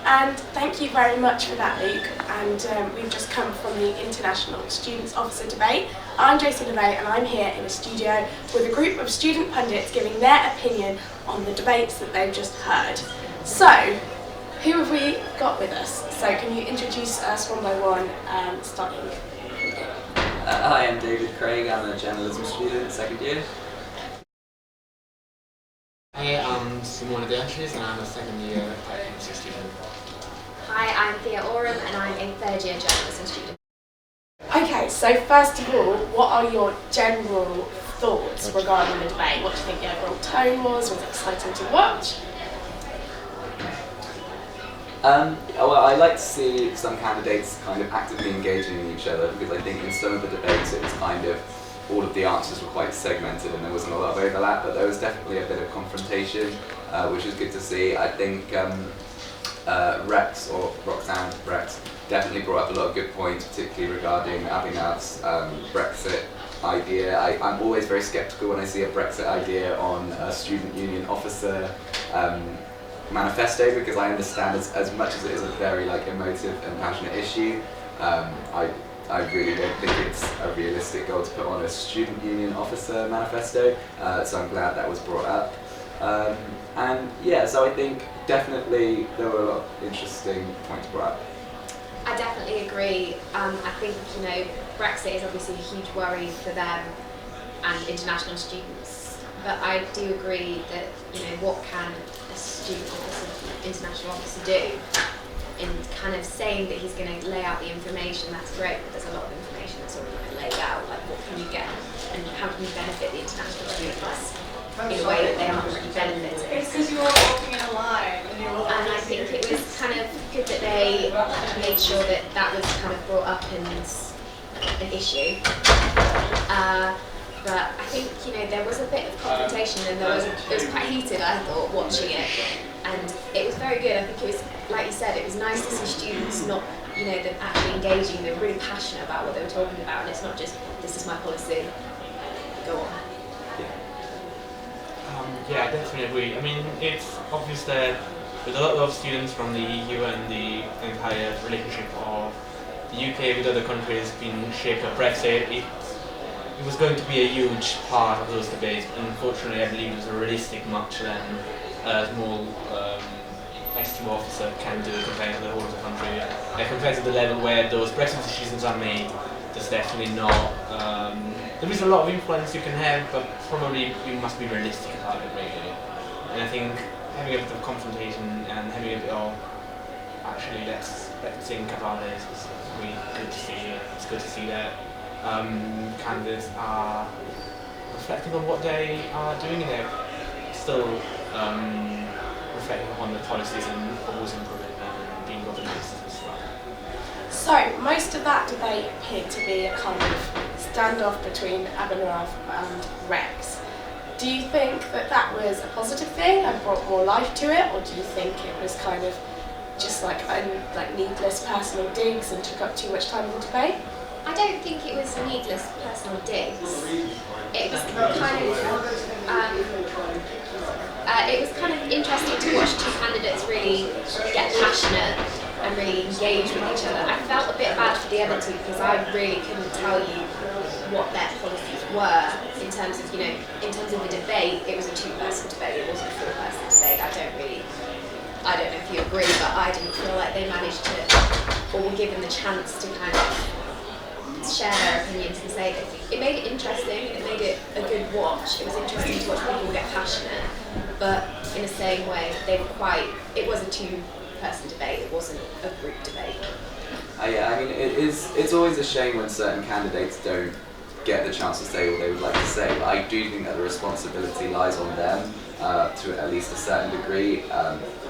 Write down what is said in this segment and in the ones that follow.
And thank you very much for that, Luke. And we've just come from the International Students Officer Debate. I'm Josie Le Vay, and I'm here in a studio with a group of student pundits giving their opinion on the debates that they've just heard. So, who have we got with us? So can you introduce us one by one, starting? Hi, I'm David Craig. I'm a journalism student, second year. Hi, I'm Simone and I'm a second year chemistry student. Hi, I'm Thea Oram and I'm a third year journalism student. Okay, so first of all, what are your general thoughts regarding the debate? What do you think the overall tone was? Was it exciting to watch? Well, I like to see some candidates kind of actively engaging in each other, because I think in some of the debates it was kind of all of the answers were quite segmented and there wasn't a lot of overlap, but there was definitely a bit of confrontation, which is good to see. I think Rex, or Roxanne Rex, definitely brought up a lot of good points, particularly regarding Abhinav's Brexit idea. I'm always very sceptical when I see a Brexit idea on a student union officer manifesto, because I understand as much as it is a very emotive and passionate issue, I really don't think it's a realistic goal to put on a student union officer manifesto, so I'm glad that was brought up. And yeah, so I think definitely there were a lot of interesting points brought up. I definitely agree. I think, Brexit is obviously a huge worry for them and international students, but I do agree that, what can a student officer, international officer do? In kind of saying that he's going to lay out the information, that's great, but there's a lot of information that's already been laid out, like what can you get and how can you benefit the international students in a way that they aren't already benefiting. It's because you are walking in a line. And I think it was kind of good that they made sure that that was kind of brought up in an issue. But I think, there was a bit of confrontation and it was quite heated, I thought, watching it. And it was very good. I think it was, like you said, it was nice to see students not, them actually engaging. They were really passionate about what they were talking about, and it's not just, this is my policy, go on. Yeah, I definitely agree. I mean, it's obvious that with a lot of students from the EU and the entire relationship of the UK with other countries being shaped by Brexit, it was going to be a huge part of those debates. Unfortunately, I believe it was a realistic much than a small STU officer can do compared to the whole of the country. Compared to the level where those Brexit decisions are made, there's definitely not. There is a lot of influence you can have, but probably you must be realistic about it, really. And I think having a bit of confrontation and having a bit of actually let's think about it is really good to see. It's good to see that candidates are reflecting on what they are doing, and they're still reflecting on the policies and always improving and being organized as well. So, most of that debate appeared to be a kind of standoff between Abhinav and Rex. Do you think that was a positive thing and brought more life to it, or do you think it was kind of just like needless personal digs and took up too much time in the debate? I don't think it was needless personal digs. It was kind of interesting to watch two candidates really get passionate and really engage with each other. I felt a bit bad for the other two because I really couldn't tell you what their policies were in terms of the debate. It was a two-person debate, it wasn't a four-person debate. I don't know if you agree, but I didn't feel like they managed to, or were given the chance to kind of share their opinions and say that. It made it interesting, it made it a good watch. It was interesting to watch people get passionate, but in the same way, it was a two-person debate, it wasn't a group debate. Yeah, I mean, it's always a shame when certain candidates don't get the chance to say what they would like to say, but I do think that the responsibility lies on them to at least a certain degree.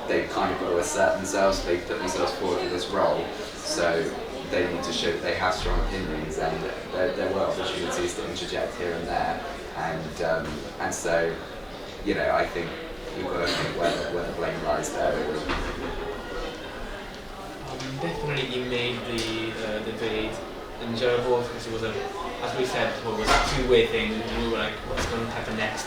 They've kind of got to assert themselves, they've put themselves forward for this role, so they need to show that they have strong opinions, and there were opportunities to interject here and there, and so, I think we've got to think where the blame lies there, really. Definitely it made the debate enjoyable, because it was as we said, it was a two-way thing. We were like, what's going to happen next,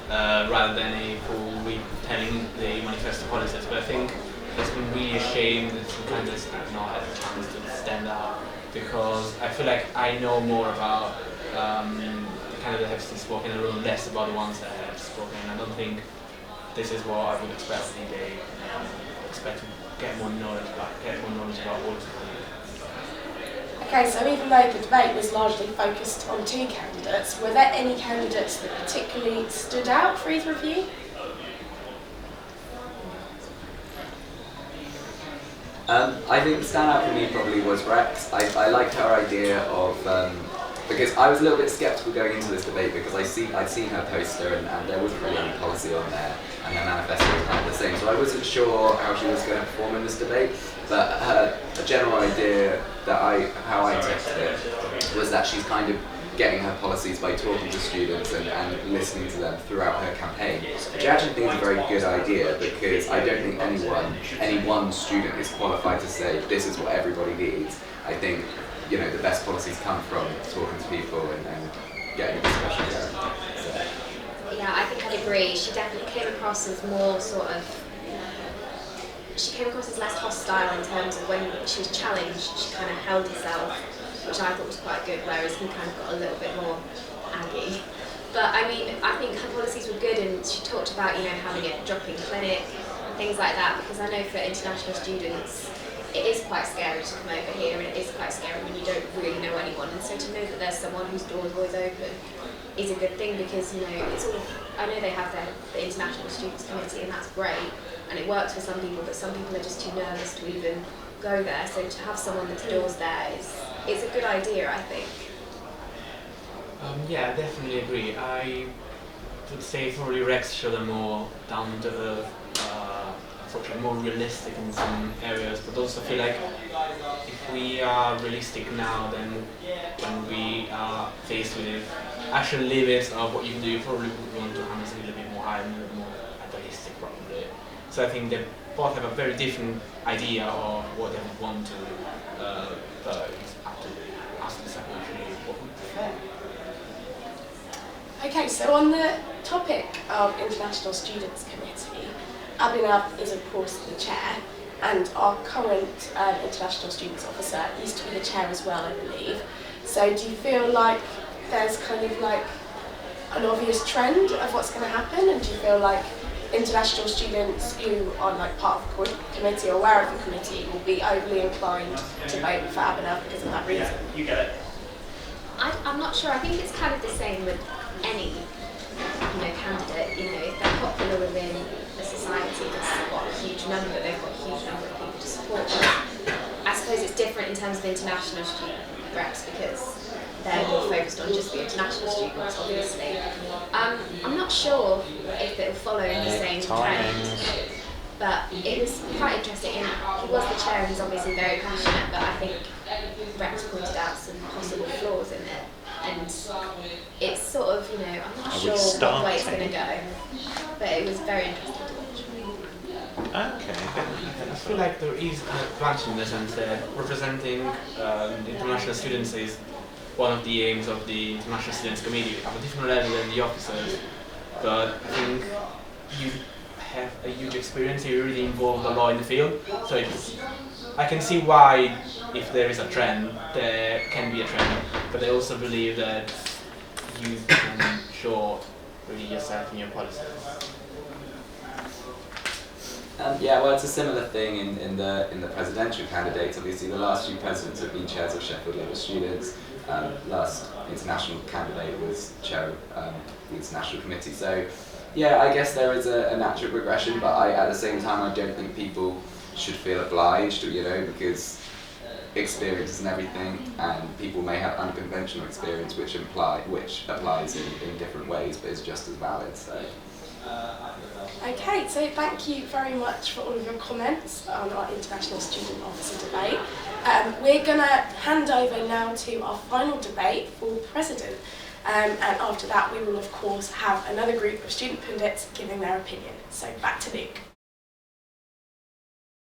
rather than a full retelling the manifesto policies. But I think there's been really ashamed that some candidates did not have a chance to stand out, because I feel like I know more about the candidates that have spoken in a room, less about the ones that have spoken. I don't think this is what I would expect from the day. Expect to get more knowledge about all of them. Okay, so even though the debate was largely focused on two candidates, were there any candidates that particularly stood out for either of you? I think the standout for me probably was Rex. I liked her idea of, because I was a little bit sceptical going into this debate because I'd seen her poster and there wasn't really any policy on there, and her manifesto was kind of the same, so I wasn't sure how she was going to perform in this debate. But her general idea how I interpreted it was that she's kind of getting her policies by talking to students and listening to them throughout her campaign, which I actually think is a very good idea, because I don't think any one student is qualified to say this is what everybody needs. I think the best policies come from talking to people and getting a discussion going. So. Yeah, I think I'd agree. She definitely came across as more sort of. She came across as less hostile in terms of when she was challenged, she kind of held herself, which I thought was quite good, whereas he kind of got a little bit more aggy. But I mean, I think her policies were good, and she talked about having a drop-in clinic and things like that, because I know for international students it is quite scary to come over here, and it is quite scary when you don't really know anyone, and so to know that there's someone whose door is always open is a good thing, because it's all, I know they have the International Students Committee, and that's great, and it works for some people, but some people are just too nervous to even go there, so to have someone that's doors there is a good idea, I think. Yeah, I definitely agree. I would say probably Rex showed a more down to earth, more realistic in some areas, but also feel like if we are realistic now, then when we are faced with actual limits of what you can do, you probably would want to hammer a little bit more high and a little more idealistic probably. So I think they both have a very different idea of what they would want to, but it's up to us to decide actually what we prefer. Okay, so on the topic of International Students Committee, Abhinav is of course the chair, and our current International Students Officer used to be the chair as well, I believe. So do you feel like there's kind of like an obvious trend of what's going to happen, and do you feel like international students who are like part of the committee or aware of the committee will be overly inclined to vote for Abhinav because of that reason? Yeah, you get it. I'm not sure. I think it's kind of the same with any candidate. If they're popular within a society that's got a huge number, they've got a huge number of people to support them. I suppose it's different in terms of international student reps because they're more focused on just the international students, obviously. I'm not sure if it'll follow the same trend, but it was quite interesting. And he was the chair and he's obviously very passionate, but I think Rex pointed out some possible flaws in it. And it's sort of, I'm not sure what way it's going to go, but it was very interesting to watch. Okay. I feel like there is an advantage in the sense that representing international students is one of the aims of the International Students Committee at a different level than the officers, but I think you have a huge experience, you're really involved a lot in the field, so I can see why, if there is a trend, there can be a trend, but I also believe that you can show really yourself in your policies. Yeah, well, it's a similar thing in the presidential candidates. Obviously, the last few presidents have been chairs of Sheffield Labour Students. Last international candidate was chair of the International Committee. So, yeah, I guess there is a natural progression, but at the same time, I don't think people should feel obliged, because experience isn't everything, and people may have unconventional experience which applies in different ways, but is just as valid. So. Okay, so thank you very much for all of your comments on our International Student Officer debate. We're going to hand over now to our final debate for President, and after that we will of course have another group of student pundits giving their opinion. So back to Luke.